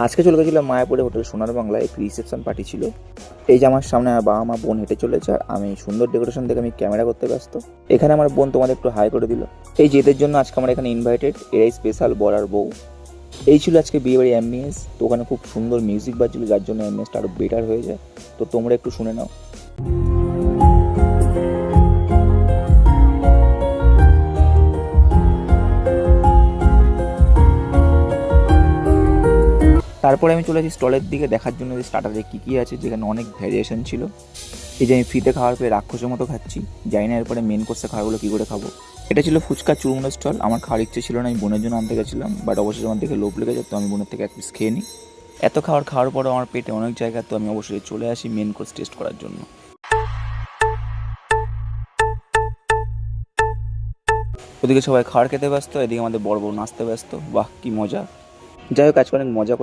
আজকে চলে গেছিলাম মায়াপুরে হোটেল সোনার বাংলায়, একটি রিসেপশন পার্টি ছিল। এই যে আমার সামনে আমার বাবা মা বোন হেঁটে চলেছে, আর আমি সুন্দর ডেকোরেশন দেখে আমি ক্যামেরা করতে ব্যস্ত। এখানে আমার বোন তোমাদের একটু হাই করে দিল। এই যে এদের জন্য আজকে আমরা এখানে ইনভাইটেড, এরাই স্পেশাল বর আর বউ। এই ছিল আজকে বিয়েবাড়ি অ্যাম্বিয়েন্স। তো ওখানে খুব সুন্দর মিউজিক বাজছিল, যার জন্য অ্যাম্বিয়েন্সটা আরও বেটার হয়ে যায়। তো তোমরা একটু শুনে নাও। তারপরে আমি চলে আসি স্টলের দিকে দেখার জন্য যে স্টার্টারে কী কী আছে, যেখানে অনেক ভ্যারিয়েশন ছিল। এই যে আমি ফ্রিতে খাওয়ার পেয়ে রাক্ষসের মতো খাচ্ছি, জানি না এরপরে মেন কোর্সে খাওয়াগুলো কী করে খাবো। এটা ছিল ফুচকা চুরমুড়ো স্টল। আমার খাওয়ার ইচ্ছে ছিল না, আমি বোনের জন্য আনতে গেছিলাম, বাট অবশ্যই আমার দেখে লোভ লেগে যেত, আমি বোনের থেকে এক পিস খেয়ে নিই। এত খাওয়ার পরেও আমার পেটে অনেক জায়গা, তো আমি অবশ্যই চলে আসি মেন কোর্স টেস্ট করার জন্য। ওদিকে সবাই খাওয়ার খেতে ব্যস্ত, এদিকে আমাদের বড় বড় নাচতে ব্যস্ত। বাহ কি মজা! যাই হোক, আজকে অনেক মজা করে